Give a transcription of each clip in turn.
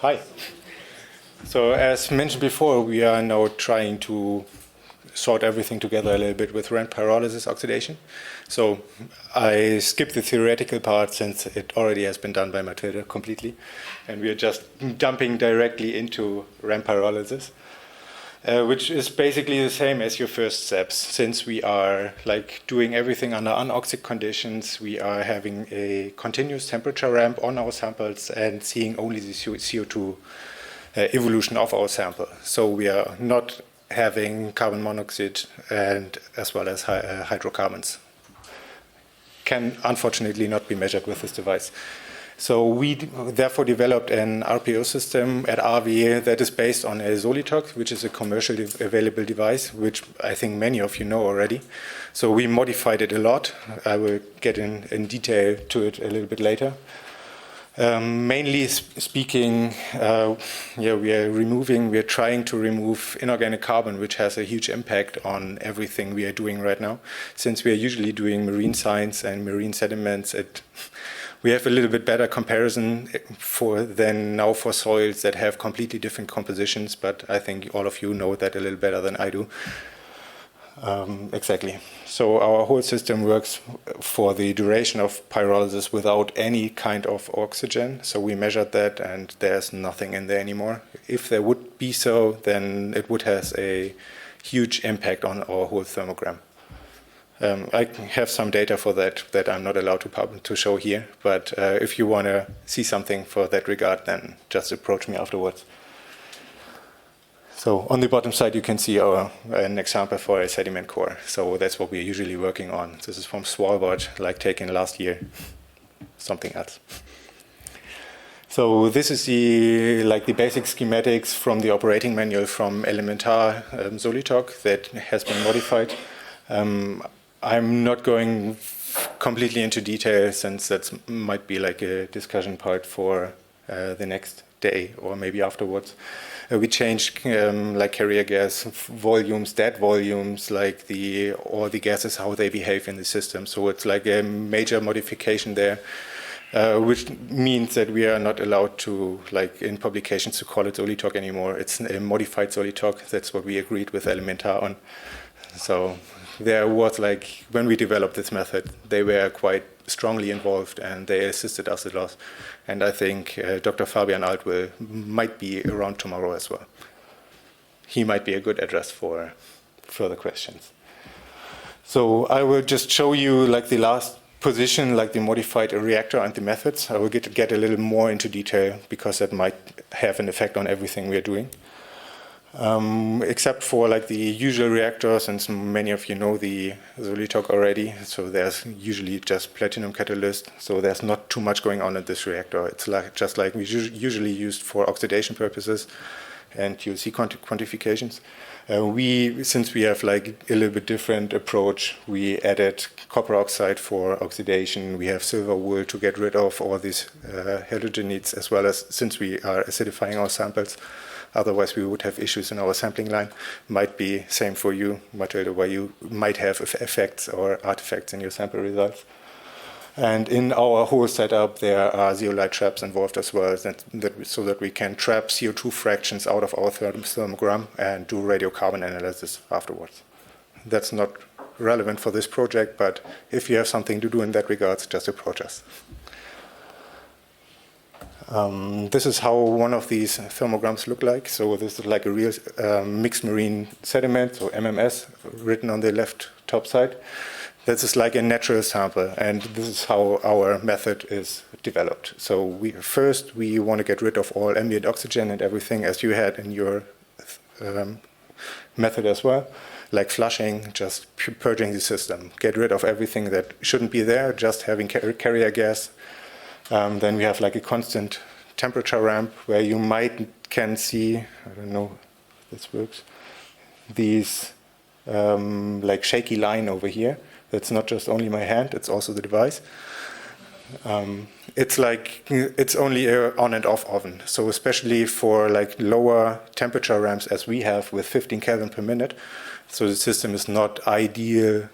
Hi. So as mentioned before, we are now trying to sort everything together a little bit with Ramped Pyrolysis oxidation. So I skipped the theoretical part since it already has been done by Malte completely. And we are just jumping directly into Ramped Pyrolysis, which is basically the same as your first steps. Since we are doing everything under anoxic conditions, we are having a continuous temperature ramp on our samples and seeing only the CO2 evolution of our sample. So we are not having carbon monoxide and as well as hydrocarbons. Can unfortunately not be measured with this device. So we therefore developed an RPO system at RWE that is based on a Solitok, which is a commercially available device, which I think many of you know already. So we modified it a lot. I will get in detail to it a little bit later. Mainly speaking, we are trying to remove inorganic carbon, which has a huge impact on everything we are doing right now. Since we are usually doing marine science and marine sediments, we have a little bit better comparison than now for soils that have completely different compositions, but I think all of you know that a little better than I do. Exactly. So our whole system works for the duration of pyrolysis without any kind of oxygen. So we measured that and there's nothing in there anymore. If there would be so, then it would have a huge impact on our whole thermogram. I have some data for that I'm not allowed to show here. But if you want to see something for that regard, then just approach me afterwards. So on the bottom side, you can see an example for a sediment core. So that's what we're usually working on. This is from Svalbard, taken last year, something else. So this is the basic schematics from the operating manual from Elementar Solitok that has been modified. I'm not going completely into detail since that might be a discussion part for the next day or maybe afterwards. We changed carrier gas volumes, dead volumes, all the gases, how they behave in the system. So it's a major modification there, which means that we are not allowed to, in publications, to call it Solitok anymore. It's a modified Solitok. That's what we agreed with Elementar on. So there was when we developed this method, they were quite strongly involved and they assisted us a lot. And I think Dr. Fabian Alt might be around tomorrow as well. He might be a good address for further questions. So I will just show you the last position, the modified reactor and the methods. I will get a little more into detail because that might have an effect on everything we are doing. Except for the usual reactor, since many of you know the Solitok already. So there's usually just platinum catalyst. So there's not too much going on in this reactor. It's just like we usually used for oxidation purposes and TLC quantifications. Since we have a little bit different approach, we added copper oxide for oxidation. We have silver wool to get rid of all these halogenides, as well as since we are acidifying our samples. Otherwise, we would have issues in our sampling line. Might be same for you, Malte, where you might have effects or artifacts in your sample results. And in our whole setup, there are zeolite traps involved as well, so that we can trap CO2 fractions out of our thermogram and do radiocarbon analysis afterwards. That's not relevant for this project, but if you have something to do in that regard, just approach us. This is how one of these thermograms look like. So this is a real mixed marine sediment, so MMS, written on the left top side. This is a natural sample, and this is how our method is developed. So first we want to get rid of all ambient oxygen and everything, as you had in your method as well, flushing, just purging the system. Get rid of everything that shouldn't be there, just having carrier gas. Then we have a constant temperature ramp where you can see, I don't know if this works, these shaky line over here. That's not just only my hand, it's also the device. It's only an on and off oven. So especially for lower temperature ramps as we have with 15 Kelvin per minute. So the system is not ideal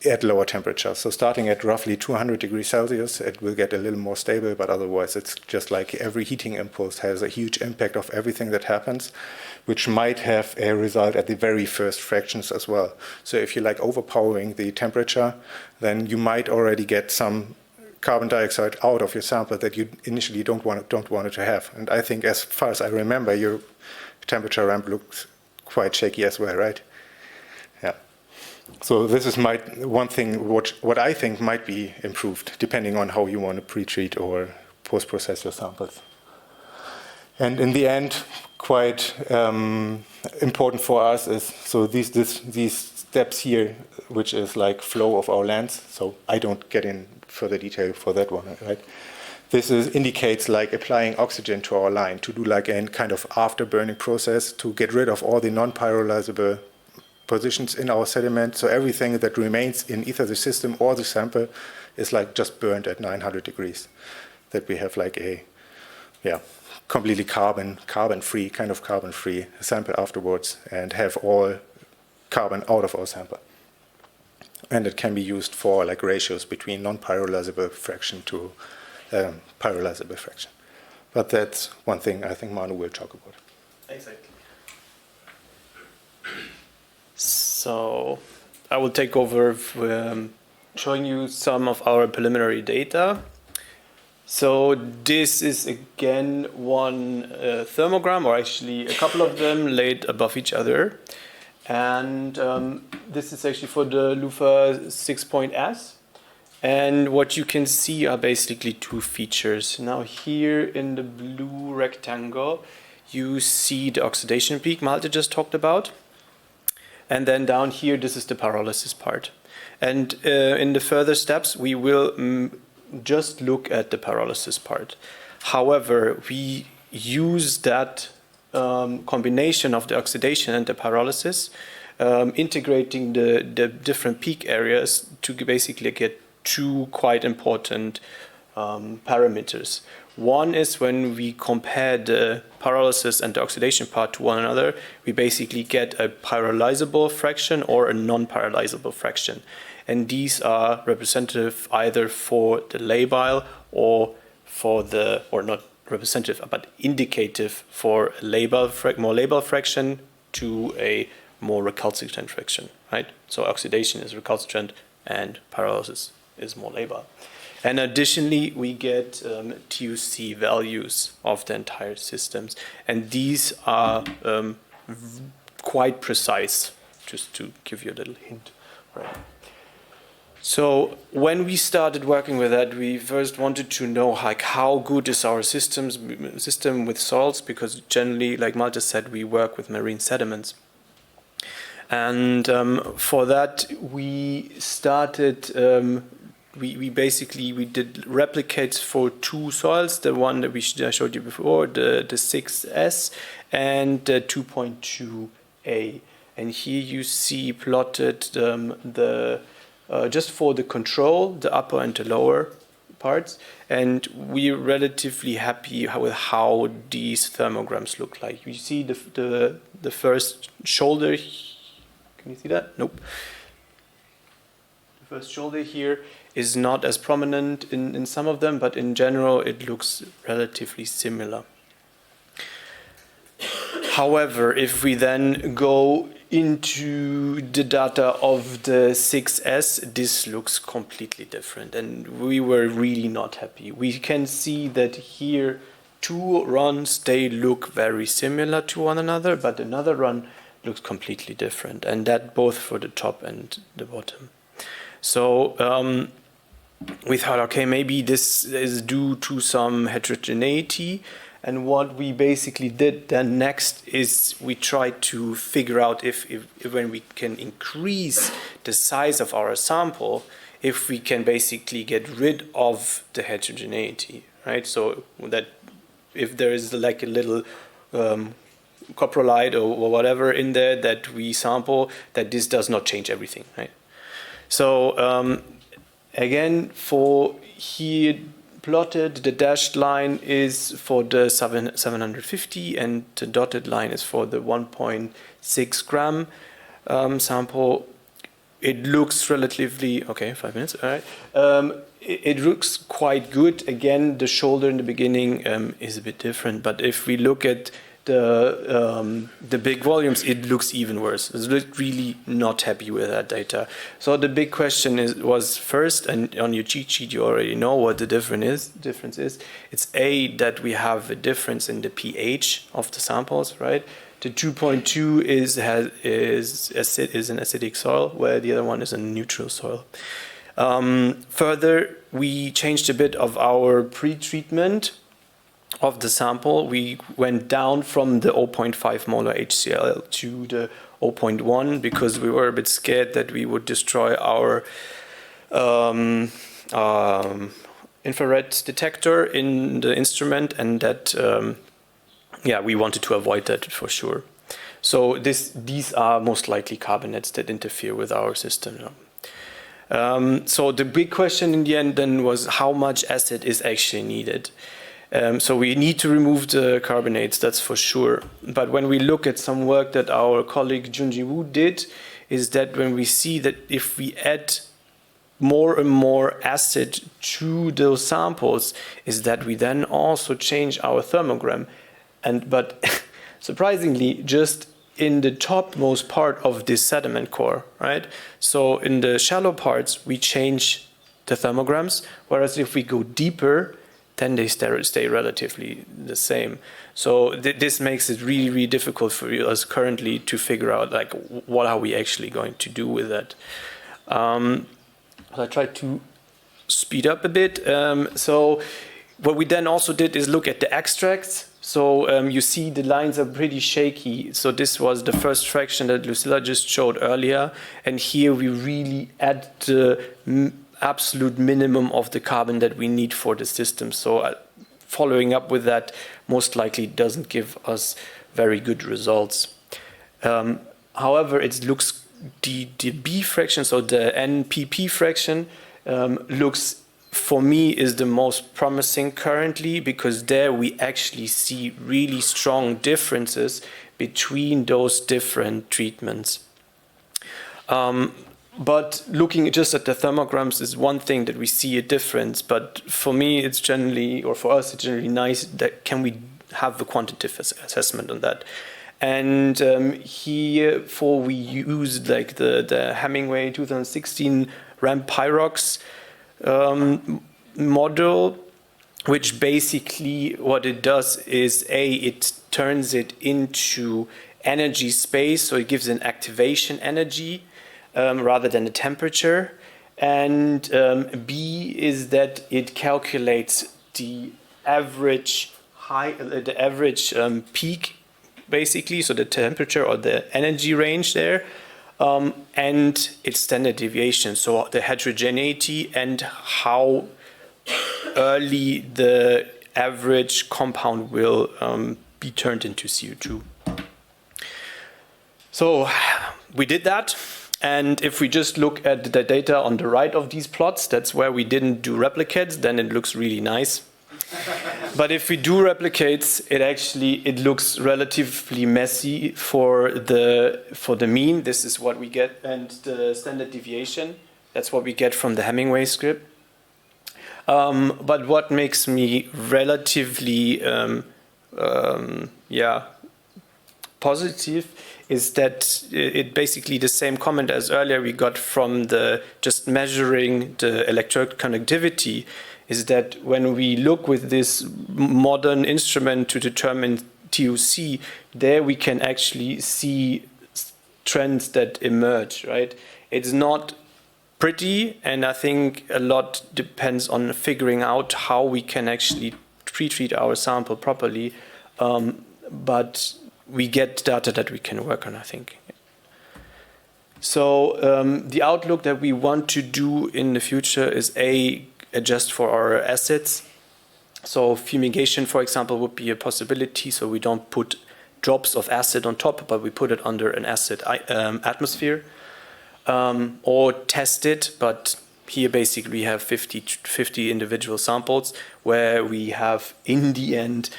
at lower temperatures. So starting at roughly 200 degrees Celsius, it will get a little more stable, but otherwise it's just like every heating impulse has a huge impact of everything that happens, which might have a result at the very first fractions as well. So if you like overpowering the temperature, then you might already get some carbon dioxide out of your sample that you initially don't want it to have. And I think, as far as I remember, your temperature ramp looks quite shaky as well, right? Yeah. So this is one thing what I think might be improved, depending on how you want to pre-treat or post-process your samples. And in the end, quite important for us is so these steps here, which is like flow of our lens. So I don't get in further detail for that one, right? This indicates like applying oxygen to our line to do like a kind of after-burning process to get rid of all the non-pyrolyzable positions in our sediment. So everything that remains in either the system or the sample is like just burned at 900 degrees. That we have like a, completely carbon-free sample afterwards and have all carbon out of our sample. And it can be used for like ratios between non-pyrolyzable fraction to pyrolyzable fraction. But that's one thing I think Manu will talk about. Exactly. So I will take over showing you some of our preliminary data. So this is again one thermogram, or actually a couple of them laid above each other. And this is actually for the Lufa 6.S. And what you can see are basically two features. Now here in the blue rectangle, you see the oxidation peak Malte just talked about. And then down here, this is the pyrolysis part. And in the further steps, we will just look at the pyrolysis part. However, we use that combination of the oxidation and the pyrolysis, integrating the different peak areas to basically get two quite important parameters. One is when we compare the pyrolysis and the oxidation part to one another, we basically get a pyrolyzable fraction or a non-pyrolyzable fraction. And these are representative either for the labile or not representative, but indicative for a more labile fraction to a more recalcitrant fraction, right? So oxidation is recalcitrant and pyrolysis is more labile. And additionally, we get TUC values of the entire systems. And these are quite precise, just to give you a little hint. Right. So when we started working with that, we first wanted to know like how good is our system with salts, because generally, like Malte said, we work with marine sediments. And for that, we started... We did replicates for two soils, the one that I showed you before, the 6S and the 2.2A. And here you see plotted just for the control, the upper and the lower parts. And we're relatively happy with how these thermograms look like. You see the first shoulder. Can you see that? Nope. The first shoulder here is not as prominent in some of them, but in general it looks relatively similar. However, if we then go into the data of the 6S, this looks completely different, and we were really not happy. We can see that here two runs, they look very similar to one another, but another run looks completely different, and that both for the top and the bottom. So we thought, okay, maybe this is due to some heterogeneity. And what we basically did then next is we tried to figure out if when we can increase the size of our sample, if we can basically get rid of the heterogeneity, right? So that if there is like a little coprolite or whatever in there that we sample, that this does not change everything, right? So again, for here plotted, the dashed line is for the 750 and the dotted line is for the 1.6 gram sample. it looks relatively, okay, 5 minutes, all right. It looks quite good. Again, the shoulder in the beginning is a bit different, but if we look at the big volumes, it looks even worse. It's really not happy with that data. So the big question was first, and on your cheat sheet you already know what the difference is. It's that we have a difference in the pH of the samples, right? The 2.2 is an acidic soil, where the other one is a neutral soil. Further, we changed a bit of our pre-treatment of the sample. We went down from the 0.5 molar HCl to the 0.1 because we were a bit scared that we would destroy our infrared detector in the instrument, and that we wanted to avoid that for sure. So these are most likely carbonates that interfere with our system. So the big question in the end then was how much acid is actually needed. So we need to remove the carbonates, that's for sure. But when we look at some work that our colleague Junji Wu did, is that when we see that if we add more and more acid to those samples, is that we then also change our thermogram. But surprisingly, just in the topmost part of this sediment core, right? So in the shallow parts, we change the thermograms, whereas if we go deeper, then they stay relatively the same. So this makes it really, really difficult for us currently to figure out like what are we actually going to do with that. I tried to speed up a bit. So what we then also did is look at the extracts. So you see the lines are pretty shaky. So this was the first fraction that Lucilla just showed earlier. And here we really add the absolute minimum of the carbon that we need for the system. So following up with that most likely doesn't give us very good results. However, it looks the B fraction, so the NPP fraction, looks for me is the most promising currently, because there we actually see really strong differences between those different treatments. But looking just at the thermograms is one thing that we see a difference, but for me it's generally, or for us it's generally nice that can we have the quantitative assessment on that. And here we used like the Hemingway 2016 Ramped Pyrolysis model, which basically what it does is it turns it into energy space, so it gives an activation energy rather than a temperature. And B is that it calculates the average peak, basically, so the temperature or the energy range there, and its standard deviation, so the heterogeneity and how early the average compound will be turned into CO2. So we did that. And if we just look at the data on the right of these plots, that's where we didn't do replicates, then it looks really nice. But if we do replicates, it looks relatively messy for the mean. This is what we get, and the standard deviation, that's what we get from the Hemingway script. But what makes me relatively positive is that it basically the same comment as earlier we got from the just measuring the electrode conductivity, is that when we look with this modern instrument to determine TOC, there we can actually see trends that emerge, right? It's not pretty, and I think a lot depends on figuring out how we can actually pre-treat our sample properly, but we get data that we can work on, I think. So the outlook that we want to do in the future is adjust for our acids. So fumigation, for example, would be a possibility. So we don't put drops of acid on top, but we put it under an acid atmosphere. Or test it, but here basically we have 50 individual samples where we have, in the end,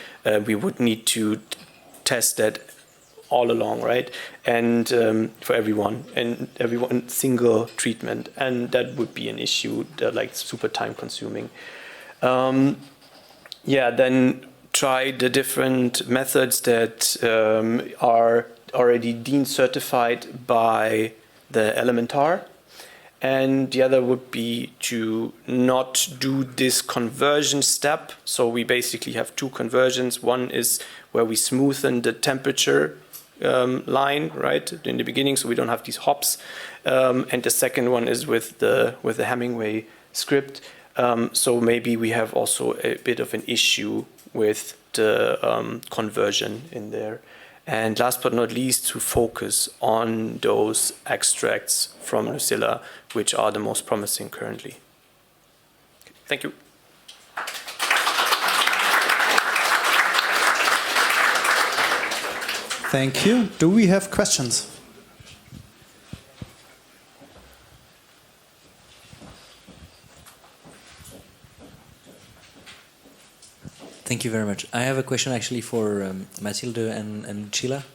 we would need to test that all along, right? And for everyone, and everyone single treatment, and that would be an issue, like super time consuming. Then try the different methods that are already DIN certified by the Elementar. And the other would be to not do this conversion step. So we basically have two conversions. One is where we smoothen the temperature line, right, in the beginning, so we don't have these hops. And the second one is with the Hemingway script. So maybe we have also a bit of an issue with the conversion in there. And last but not least, to focus on those extracts from Lucilla, which are the most promising currently. Okay, thank you. Thank you. Do we have questions? Thank you very much. I have a question actually for Mathilde and Sheila.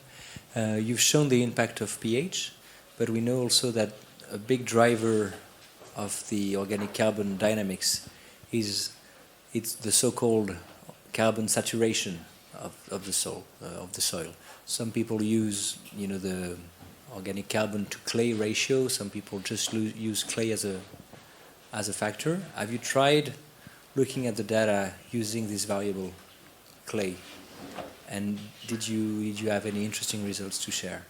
You've shown the impact of pH, but we know also that a big driver of the organic carbon dynamics is the so-called carbon saturation of the soil. Some people use the organic carbon to clay ratio. Some people just use clay as a factor. Have you tried looking at the data using this variable clay, and did you have any interesting results to share?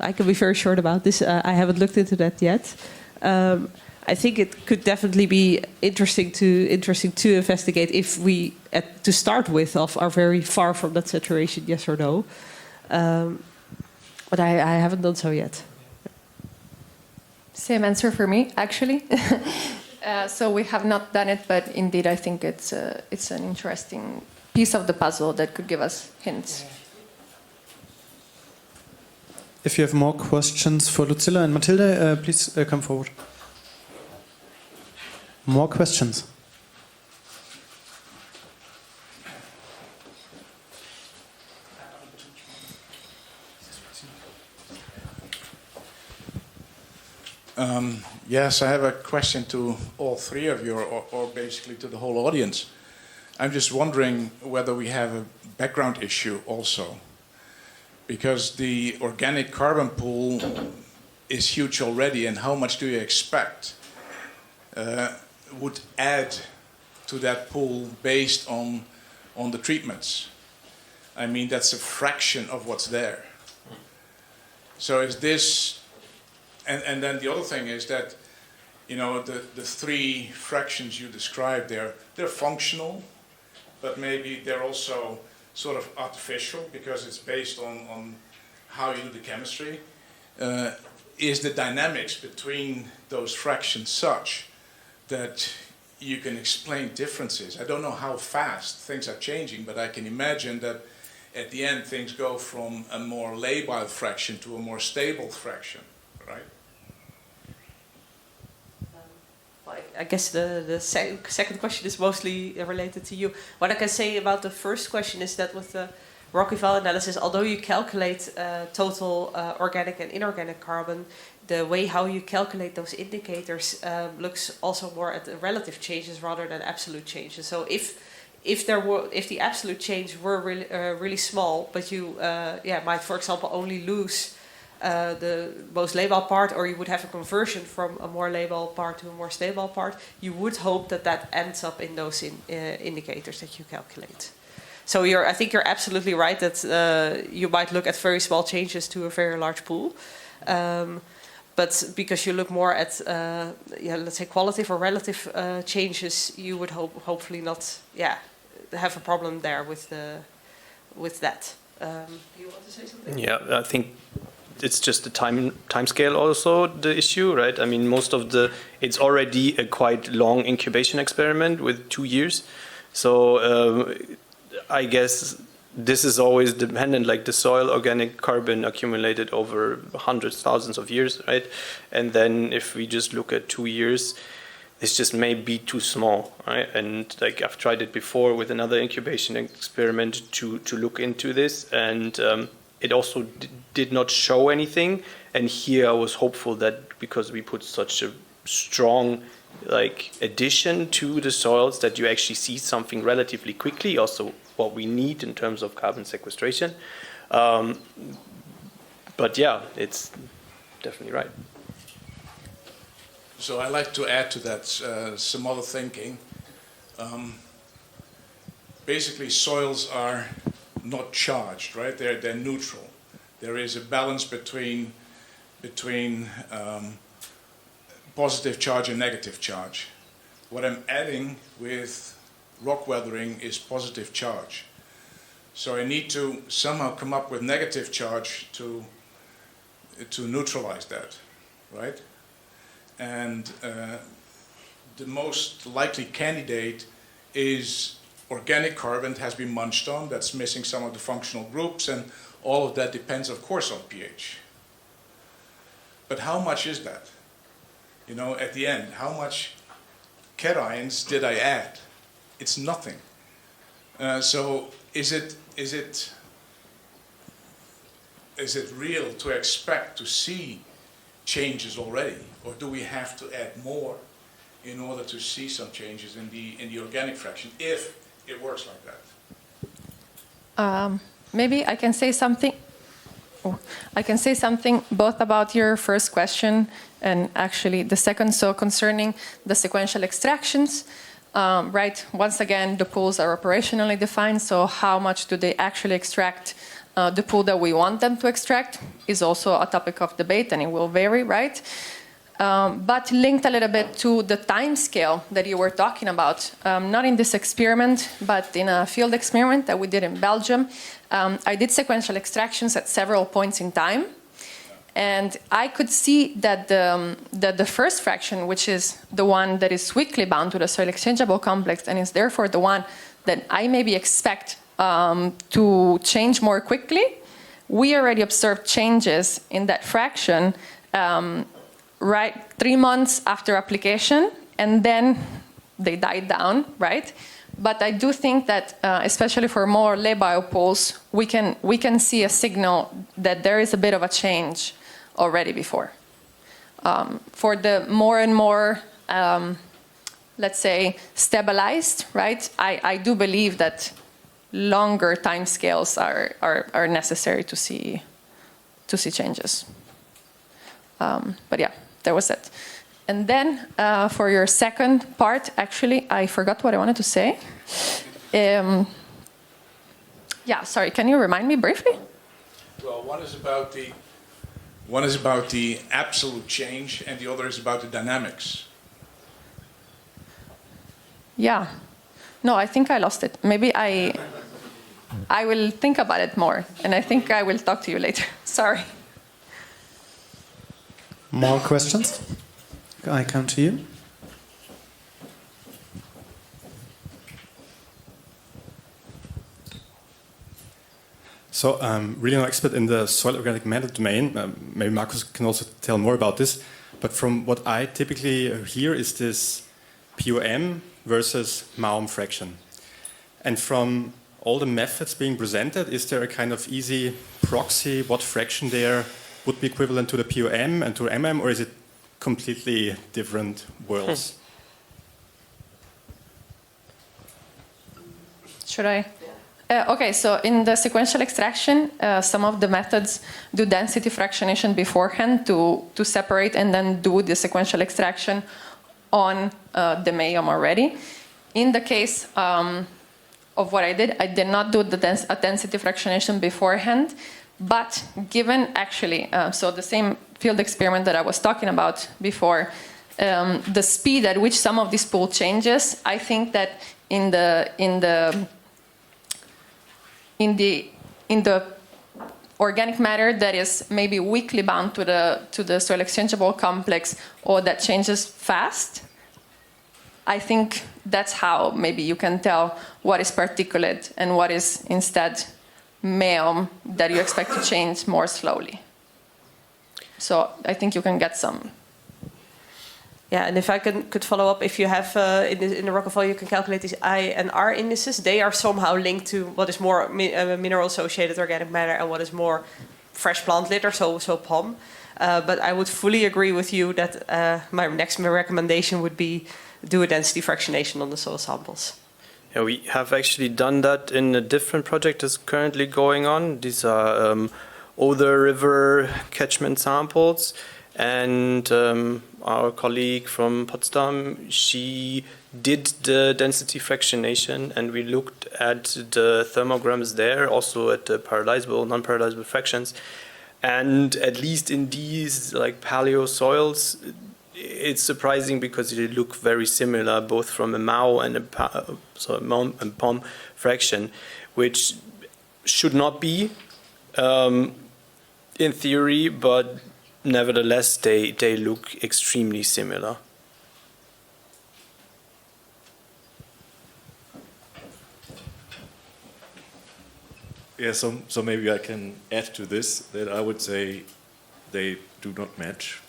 I can be very short about this. I haven't looked into that yet. I think it could definitely be interesting to investigate if we, to start with, are very far from that saturation, yes or no. But I haven't done so yet. Same answer for me, actually. So we have not done it, but indeed I think it's an interesting piece of the puzzle that could give us hints. If you have more questions for Lucilla and Mathilde, please come forward. More questions? Yes, I have a question to all three of you, or basically to the whole audience. I'm just wondering whether we have a background issue also, because the organic carbon pool is huge already, and how much do you expect would add to that pool based on the treatments? I mean, that's a fraction of what's there. So is this... And then the other thing is that, the three fractions you described there, they're functional, but maybe they're also sort of artificial because it's based on how you do the chemistry. Is the dynamics between those fractions such that you can explain differences? I don't know how fast things are changing, but I can imagine that at the end things go from a more labile fraction to a more stable fraction, right? I guess the second question is mostly related to you. What I can say about the first question is that with the Rock-Eval analysis, although you calculate total organic and inorganic carbon, the way how you calculate those indicators looks also more at the relative changes rather than absolute changes. So if the absolute change were really small, but you might, for example, only lose the most labile part, or you would have a conversion from a more labile part to a more stable part, you would hope that ends up in those indicators that you calculate. So I think you're absolutely right that you might look at very small changes to a very large pool. But because you look more at, let's say, qualitative or relative changes, you would hopefully not, have a problem there with that. Do you want to say something? Yeah, I think it's just the time scale also the issue, right? I mean, it's already a quite long incubation experiment with 2 years. So I guess this is always dependent, like the soil organic carbon accumulated over hundreds, thousands of years, right? And then if we just look at 2 years, This just may be too small, right? And like I've tried it before with another incubation experiment to look into this, and it also did not show anything. And here I was hopeful that because we put such a strong like addition to the soils that you actually see something relatively quickly, also what we need in terms of carbon sequestration. But yeah, it's definitely right. So I like to add to that some other thinking. Basically, soils are not charged, right? They're neutral. There is a balance between positive charge and negative charge. What I'm adding with rock weathering is positive charge. So I need to somehow come up with negative charge to neutralize that, right? And the most likely candidate is organic carbon that has been munched on, that's missing some of the functional groups, and all of that depends, of course, on pH. But how much is that? You know, at the end, how much cations did I add? It's nothing. So is it real to expect to see changes already, or do we have to add more in order to see some changes in the organic fraction if it works like that? Maybe I can say something. I can say something both about your first question and actually the second. So concerning the sequential extractions, right? Once again, the pools are operationally defined. So how much do they actually extract? The pool that we want them to extract is also a topic of debate, and it will vary, right? But linked a little bit to the time scale that you were talking about, not in this experiment, but in a field experiment that we did in Belgium. I did sequential extractions at several points in time, and I could see that the first fraction, which is the one that is weakly bound to the soil exchangeable complex and is therefore the one that I maybe expect to change more quickly, we already observed changes in that fraction right 3 months after application, and then they died down, right? But I do think that, especially for more labile pools, we can see a signal that there is a bit of a change already before. For the more and more, let's say, stabilized, right? I do believe that longer timescales are necessary to see changes. But yeah, there was it. And then for your second part, actually, I forgot what I wanted to say. Yeah, sorry, can you remind me briefly? Well, one is about the absolute change, and the other is about the dynamics. Yeah. No, I think I lost it. Maybe I will think about it more, and I think I will talk to you later. Sorry. More questions? I come to you. So I'm really no expert in the soil organic matter domain. Maybe Markus can also tell more about this. But from what I typically hear is this POM versus MAOM fraction. And from all the methods being presented, is there a kind of easy proxy what fraction there would be equivalent to the POM and to MAOM, or is it completely different worlds? Should I? Okay, so in the sequential extraction, some of the methods do density fractionation beforehand to separate and then do the sequential extraction on the MAOM already. In the case of what I did not do a density fractionation beforehand, but given actually, so the same field experiment that I was talking about before, the speed at which some of this pool changes, I think that in the organic matter that is maybe weakly bound to the soil exchangeable complex, or that changes fast, I think that's how maybe you can tell what is particulate and what is instead MAOM that you expect to change more slowly. So I think you can get some Yeah, and if I could follow up, if you have in the Rock-Eval, you can calculate these I and R indices. They are somehow linked to what is more mineral-associated organic matter and what is more fresh plant litter, so POM. But I would fully agree with you that my next recommendation would be do a density fractionation on the soil samples. Yeah, we have actually done that in a different project that's currently going on. These are Oder River catchment samples. And our colleague from Potsdam, she did the density fractionation, and we looked at the thermograms there, also at the pyrolyzable, non-pyrolyzable fractions. And at least in these like paleo soils, it's surprising because they look very similar, both from a MAO and MAOM and POM fraction, which should not be in theory, but nevertheless, they look extremely similar. Yeah, so maybe I can add to this that I would say they do not match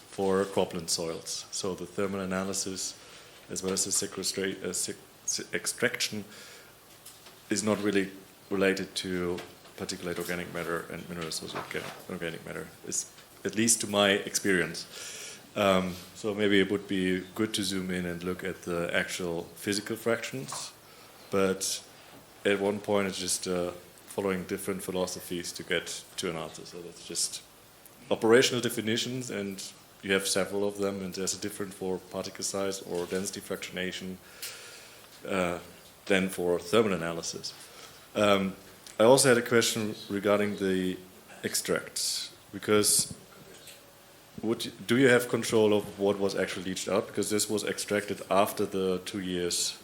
for cropland soils. So the thermal analysis as well as the extraction is not really related to particulate organic matter and mineral-associated organic matter. It's, at least to my experience. So maybe it would be good to zoom in and look at the actual physical fractions, but at one point it's just following different philosophies to get to an answer. So that's just operational definitions, and you have several of them, and there's a different for particle size or density fractionation than for thermal analysis. I also had a question regarding the extracts, because do you have control of what was actually leached out? Because this was extracted after the 2 years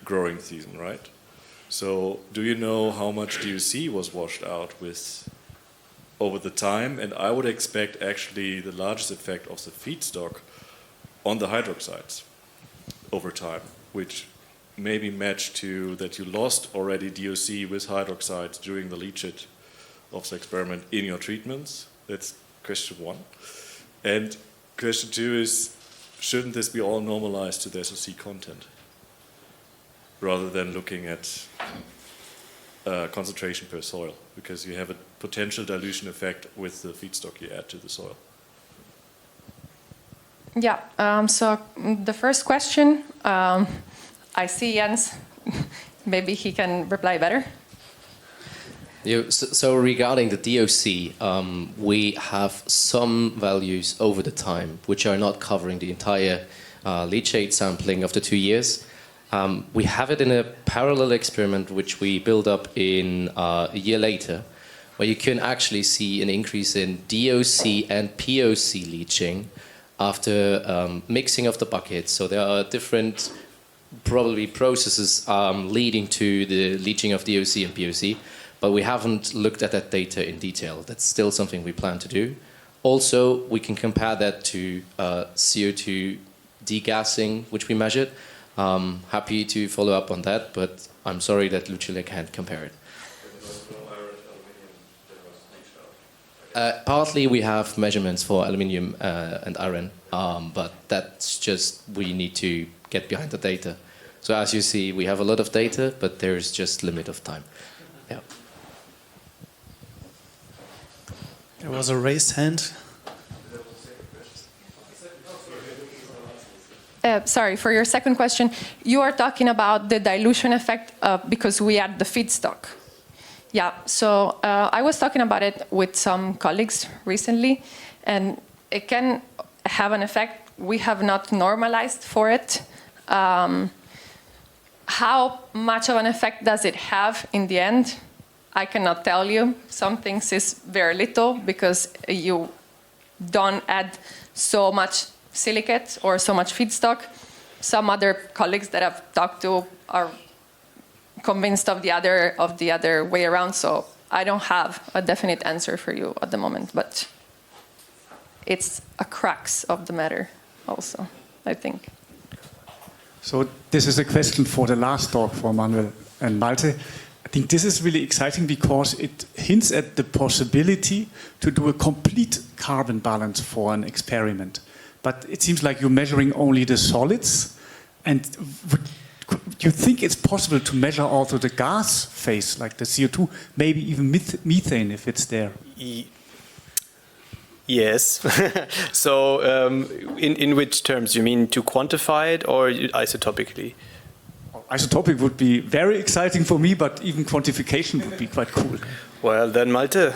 growing season, right? So do you know how much DOC was washed out with over the time? And I would expect actually the largest effect of the feedstock on the hydroxides over time, which maybe matched to that you lost already DOC with hydroxides during the leachate of the experiment in your treatments. That's question one. And question two is, shouldn't this be all normalized to the SOC content rather than looking at concentration per soil? Because you have a potential dilution effect with the feedstock you add to the soil. Yeah, so the first question, I see Jens, maybe he can reply better. So regarding the DOC, we have some values over the time which are not covering the entire leachate sampling of the 2 years. We have it in a parallel experiment which we build up in a year later, where you can actually see an increase in DOC and POC leaching after mixing of the buckets. So there are different probably processes leading to the leaching of DOC and POC. But we haven't looked at that data in detail. That's still something we plan to do. Also, we can compare that to CO2 degassing, which we measured. Happy to follow up on that, but I'm sorry that Lucilla can't compare it. Partly we have measurements for aluminium and iron, but that's just, we need to get behind the data. So as you see, we have a lot of data, but there's just limit of time. Yeah. There was a raised hand. Sorry, for your second question, you are talking about the dilution effect because we add the feedstock. Yeah, so I was talking about it with some colleagues recently, and it can have an effect. We have not normalized for it. How much of an effect does it have in the end? I cannot tell you. Some things is very little because you don't add so much silicate or so much feedstock. Some other colleagues that I've talked to are convinced of the other way around. So I don't have a definite answer for you at the moment, but it's a crux of the matter also, I think. So this is a question for the last talk for Manuel and Malte. I think this is really exciting because it hints at the possibility to do a complete carbon balance for an experiment. but it seems like you're measuring only the solids. And do you think it's possible to measure also the gas phase, like the CO2, maybe even methane if it's there? Yes. So in which terms? You mean to quantify it or isotopically? Isotopic would be very exciting for me, but even quantification would be quite cool. Well, then Malte.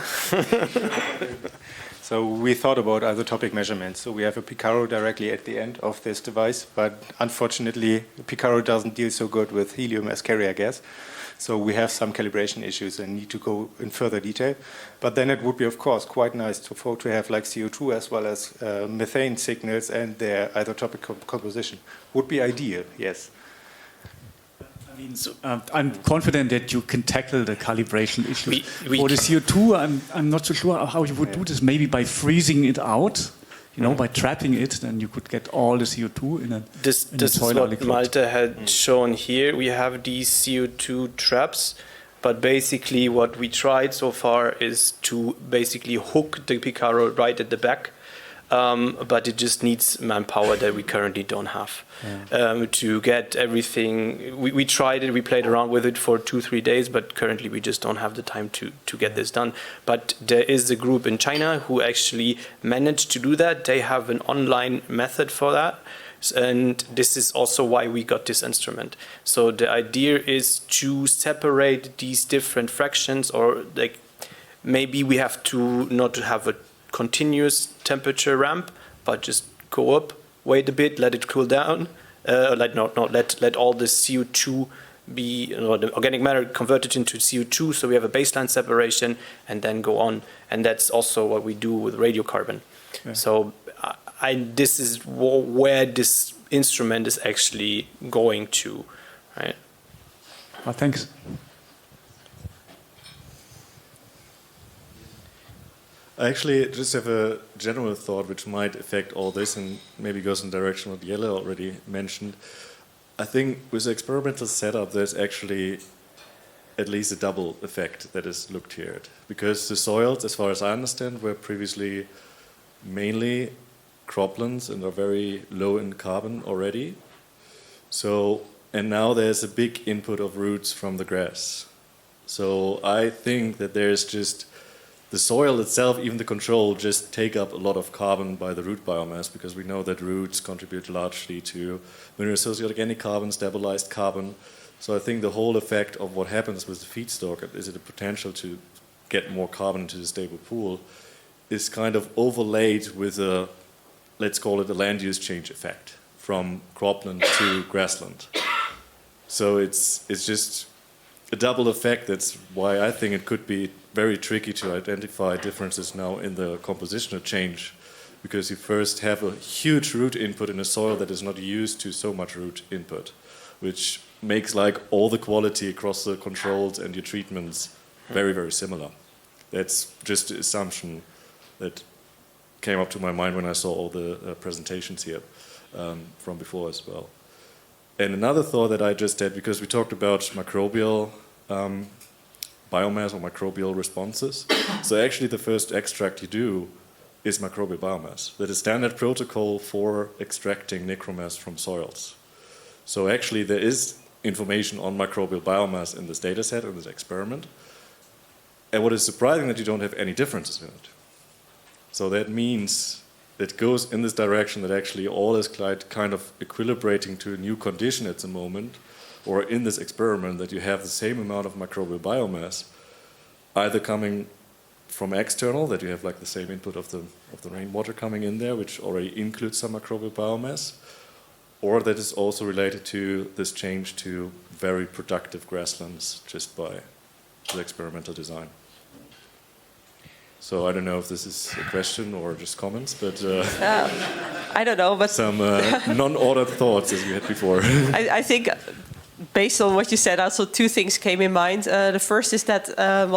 So we thought about isotopic measurements. So we have a Picaro directly at the end of this device, but unfortunately, Picaro doesn't deal so good with helium as carrier gas. So we have some calibration issues and need to go in further detail. But then it would be, of course, quite nice to have like CO2 as well as methane signals and their isotopic composition. Would be ideal, yes. I mean, I'm confident that you can tackle the calibration issue. We For the CO2, I'm not so sure how you would do this. Maybe by freezing it out, by trapping it, then you could get all the CO2 in a This is what Malte had shown here. We have these CO2 traps, but basically what we tried so far is to basically hook the Picaro right at the back. But it just needs manpower that we currently don't have to get everything. We tried it, we played around with it for 2-3 days, but currently we just don't have the time to get this done. But there is a group in China who actually managed to do that. They have an online method for that. And this is also why we got this instrument. So the idea is to separate these different fractions, or like maybe we have to not have a continuous temperature ramp, but just go up, wait a bit, let it cool down, let all the CO2 be, the organic matter converted into CO2, so we have a baseline separation, and then go on. And that's also what we do with radiocarbon. Yeah. So this is where this instrument is actually going to, right? Well, thanks. I actually just have a general thought which might affect all this and maybe goes in the direction what Jelle already mentioned. I think with the experimental setup there's actually at least a double effect that is looked here at. Because the soils, as far as I understand, were previously mainly croplands and are very low in carbon already. So, and now there's a big input of roots from the grass. So I think that there's just the soil itself, even the control, just take up a lot of carbon by the root biomass, because we know that roots contribute largely to mineral-associated organic carbon, stabilized carbon. So I think the whole effect of what happens with the feedstock, is it a potential to get more carbon into the stable pool, is kind of overlaid with a, let's call it a land use change effect from cropland to grassland. So it's just a double effect. That's why I think it could be very tricky to identify differences now in the compositional change, because you first have a huge root input in a soil that is not used to so much root input, which makes like all the quality across the controls and your treatments very, very similar. That's just the assumption that came up to my mind when I saw all the presentations here from before as well. And another thought that I just had, because we talked about microbial biomass or microbial responses. So actually the first extract you do is microbial biomass. That is standard protocol for extracting necromass from soils. So actually there is information on microbial biomass in this data set, in this experiment. And what is surprising that you don't have any differences in it. So that means it goes in this direction that actually all is kind of equilibrating to a new condition at the moment, or in this experiment, that you have the same amount of microbial biomass, either coming from external, that you have like the same input of the rainwater coming in there, which already includes some microbial biomass, or that is also related to this change to very productive grasslands just by the experimental design. So I don't know if this is a question or just comments, but I don't know, but some non-ordered thoughts as we had before. I think based on what you said, also two things came in mind. The first is that,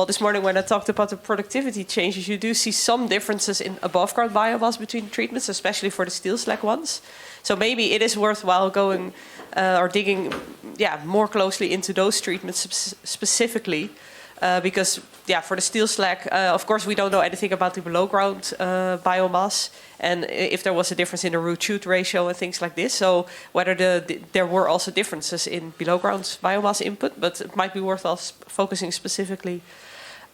this morning when I talked about the productivity changes, you do see some differences in above-ground biomass between treatments, especially for the steel slag ones. So maybe it is worthwhile going or digging more closely into those treatments specifically. because for the steel slag, of course we don't know anything about the below ground biomass, and if there was a difference in the root-shoot ratio and things like this. So whether there were also differences in below ground biomass input, but it might be worthwhile focusing specifically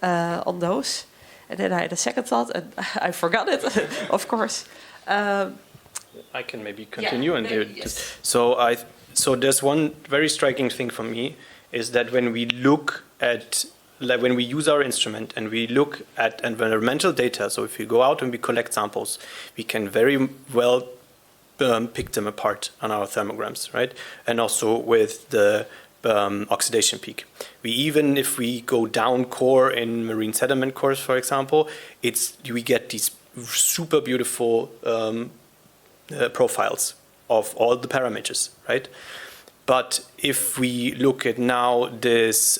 on those. And then I had a second thought, and I forgot it, of course. I can maybe continue. Yes. So there's one very striking thing for me is that when we look at, like when we use our instrument and we look at environmental data, so if we go out and we collect samples, we can very well pick them apart on our thermograms, right? And also with the oxidation peak. Even if we go down core in marine sediment cores, for example, we get these super beautiful profiles of all the parameters, right? But if we look at now this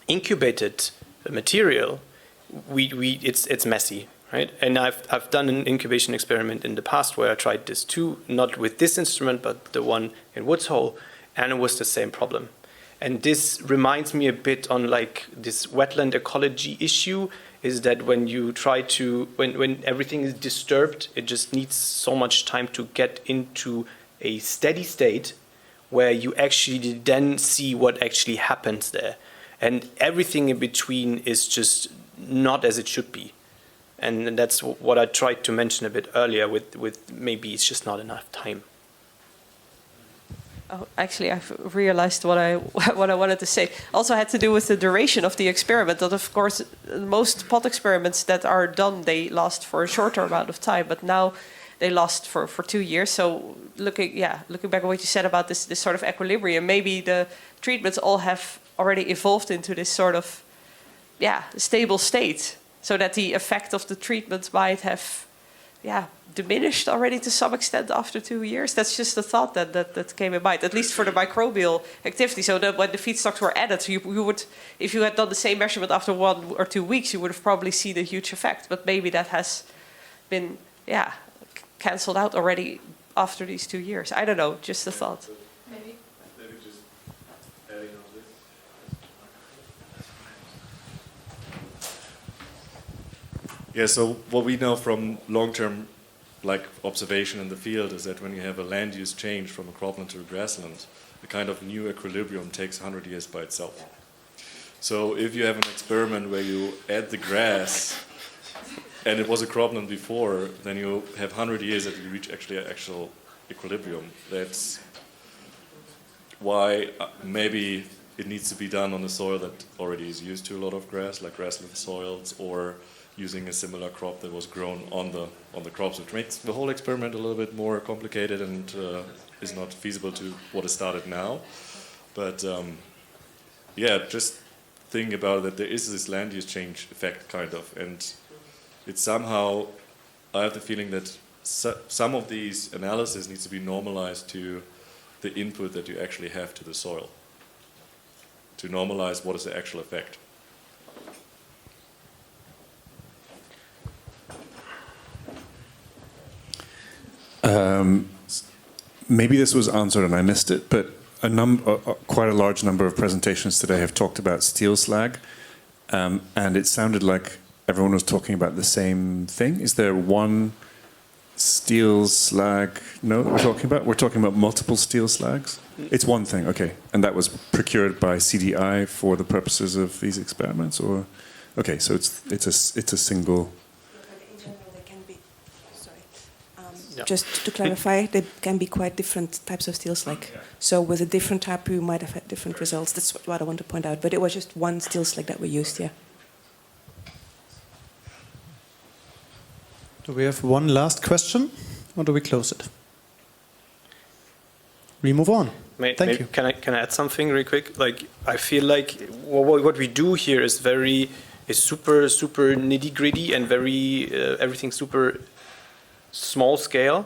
incubated material, it's messy, right? And I've done an incubation experiment in the past where I tried this too, not with this instrument, but the one in Woods Hole, and it was the same problem. And this reminds me a bit on like this wetland ecology issue, is that when you try to, when everything is disturbed, it just needs so much time to get into a steady state where you actually then see what actually happens there. And everything in between is just not as it should be. And that's what I tried to mention a bit earlier with maybe it's just not enough time. Oh, actually, I've realized what I wanted to say. Also had to do with the duration of the experiment. That, of course, most pot experiments that are done, they last for a shorter amount of time. But now they last for 2 years. So looking back at what you said about this sort of equilibrium, maybe the treatments all have already evolved into this sort of stable state, so that the effect of the treatment might have diminished already to some extent after 2 years. That's just a thought that came in mind, at least for the microbial activity. So that when the feedstocks were added, you would, if you had done the same measurement after 1 or 2 weeks, you would have probably seen a huge effect. But maybe that has been cancelled out already after these 2 years. I don't know, just a thought. Maybe just adding on this. Yeah, so what we know from long-term observation in the field is that when you have a land use change from a cropland to a grassland, the kind of new equilibrium takes 100 years by itself. So if you have an experiment where you add the grass and it was a cropland before, then you have 100 years that you reach actual equilibrium. That's why maybe it needs to be done on a soil that already is used to a lot of grass, like grassland soils, or using a similar crop that was grown on the crops, which makes the whole experiment a little bit more complicated and is not feasible to what is started now. But just think about that there is this land use change effect kind of, and it's somehow, I have the feeling that some of these analysis needs to be normalized to the input that you actually have to the soil, to normalize what is the actual effect. Maybe this was answered and I missed it, but quite a large number of presentations today have talked about steel slag, and it sounded like everyone was talking about the same thing. Is there one steel slag note we're talking about? We're talking about multiple steel slags? It's one thing, okay. And that was procured by CDI for the purposes of these experiments, or okay, so it's a single. Just to clarify, they can be quite different types of steel slag. So with a different type, you might have had different results. That's what I want to point out. But it was just one steel slag that we used, Do we have one last question, or do we close it? We move on. Thank you. Can I add something really quick? Like, I feel like what we do here is super nitty gritty and everything super small scale.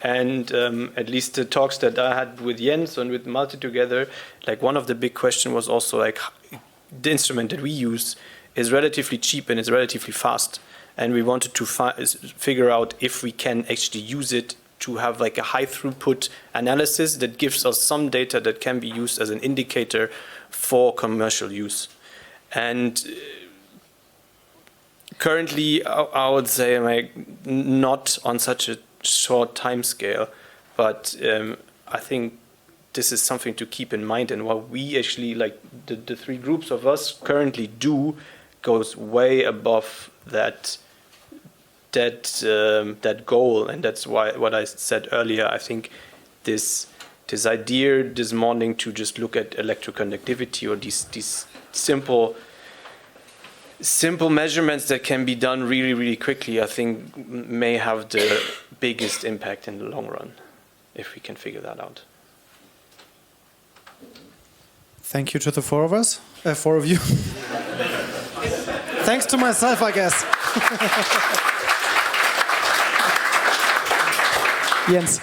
And at least the talks that I had with Jens and with Malte together, like one of the big questions was also like the instrument that we use is relatively cheap and it's relatively fast. And we wanted to figure out if we can actually use it to have like a high throughput analysis that gives us some data that can be used as an indicator for commercial use. And currently, I would say like not on such a short time scale, but I think this is something to keep in mind. And what we actually, like the three groups of us currently do, goes way above that goal. And that's why what I said earlier. I think this idea this morning to just look at electroconductivity or these simple measurements that can be done really, really quickly, I think may have the biggest impact in the long run, if we can figure that out. Thank you to the four of you. Thanks to myself, I guess. Jens.